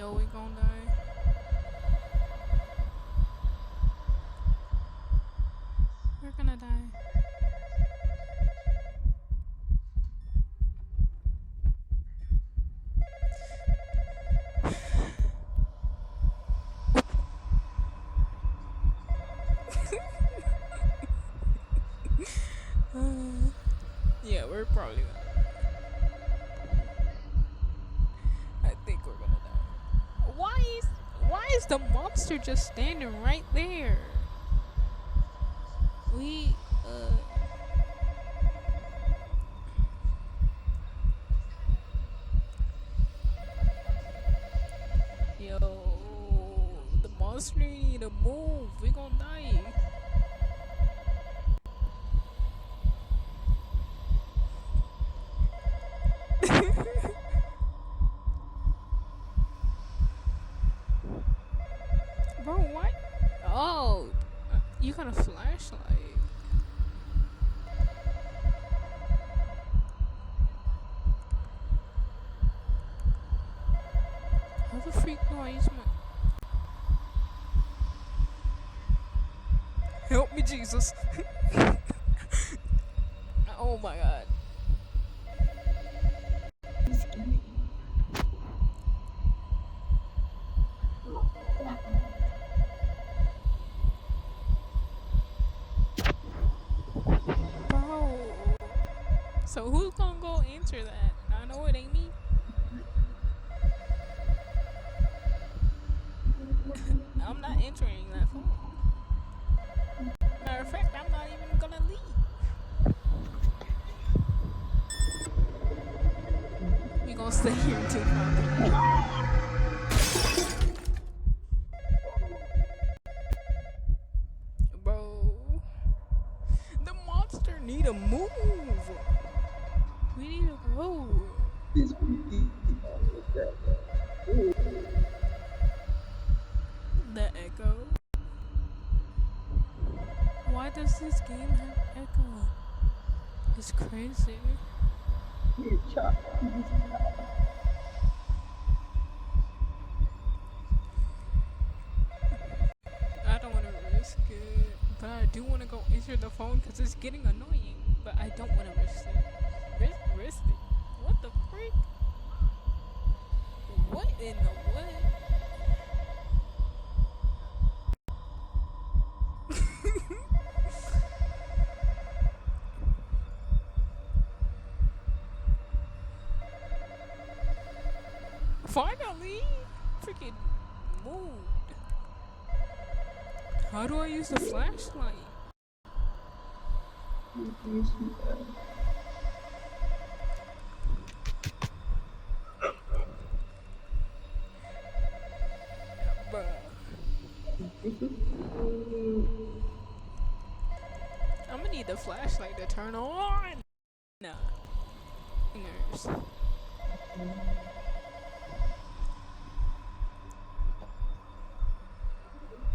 Yo, we gon' die. We're gonna die. Yeah, we're probably gonna. I think we're gonna die. Why is the monster just standing right there? We yo, the monster need to move. We gonna die. Bro, what? Oh, you got a flashlight. How the freak do I use my? Help me, Jesus. Oh my god. Bro. So who's gonna go answer that? I know it ain't me. I'm not entering that phone. Matter of fact, I'm not even gonna leave. We gonna stay here until probably. Bro, the monster need to move. We need to go. The echo. Why does this game have echo? It's crazy. I don't want to risk it, but I do want to go answer the phone because it's getting annoying. But I don't want to risk it. Risk it? What the freak? What in the what? Finally! Freaking moved. How do I use the flashlight? Bruh. I'm gonna need the flashlight to turn on. Nah. Fingers.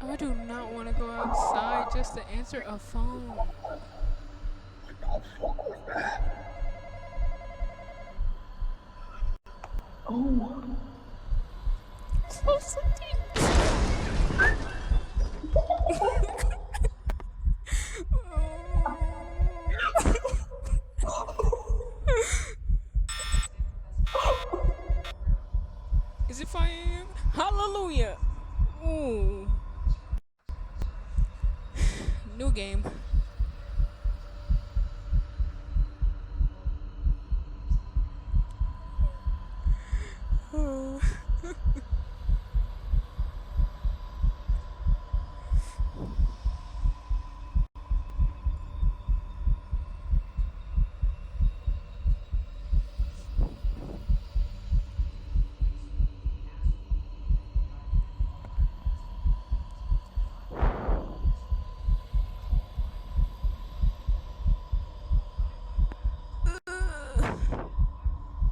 I do not want to go outside just to answer a phone. Oh. Close the thing. Is it 5 a.m.? Hallelujah. Ooh. New game.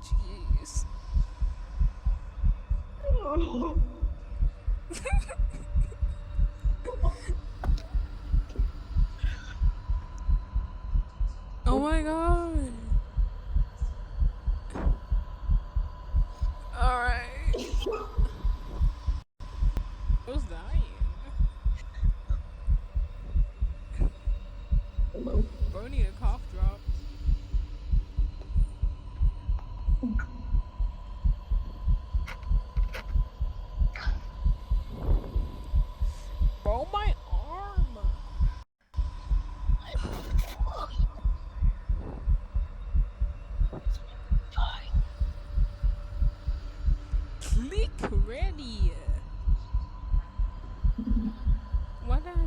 Jeez. Oh my god. Alright.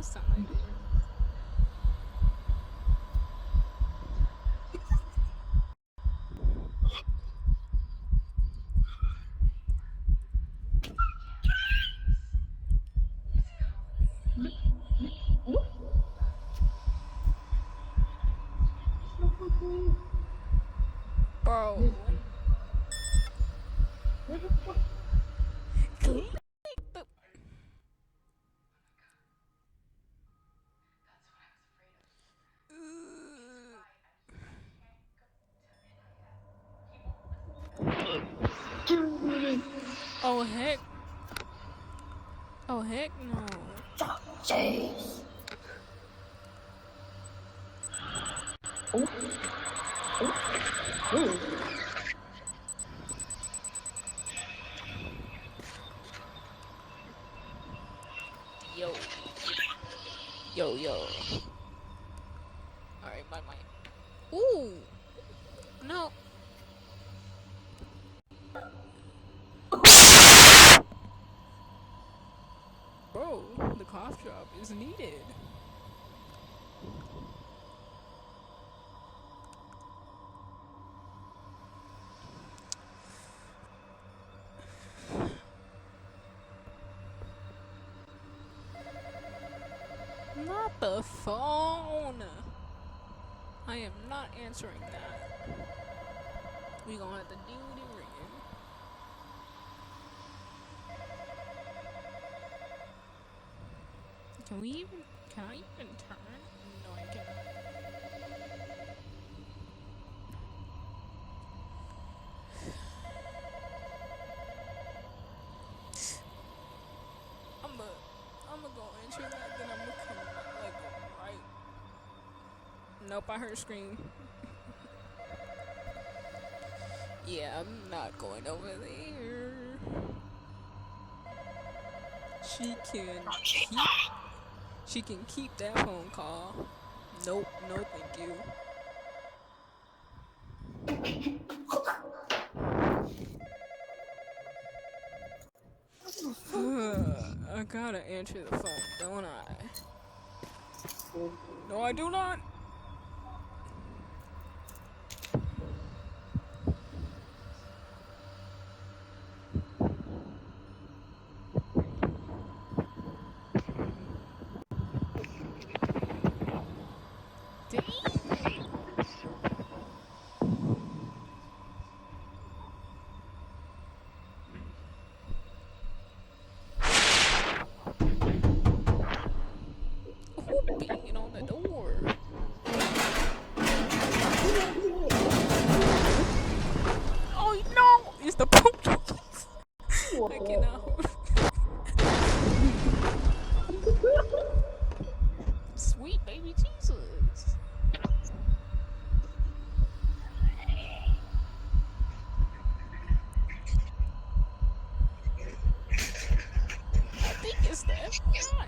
FaceTime. Bro. Click the. Oh heck. Oh heck no. Jeez. Oh. Oh. Oh. Yo. Yo. Alright, bye. Ooh. No. Bro, the cough drop is needed. Not the phone. I am not answering that. We gonna have to deal with it ringing. Can I even turn? No, I cannot. I'ma go answer that, then I'ma come like right. Nope, I heard a scream. Yeah, I'm not going over there. She can keep that phone call. Nope, no thank you. I gotta answer the phone, don't I? No, I do not. Who beating on the door? Oh no! It's the police. I cannot hold. Sweet baby Jesus. I think it's the FBI.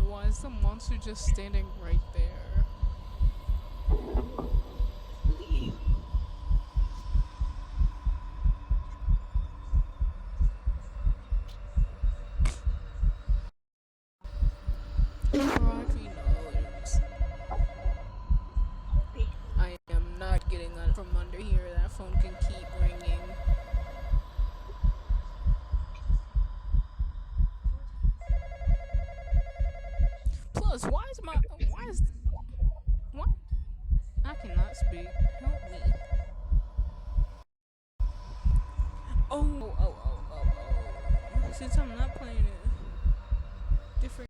Why is the monster just standing right there? Rocky knows. I am not getting up from under here. That phone can keep ringing. Plus, why is what? I cannot speak. Help me. Oh. Since I'm not playing it.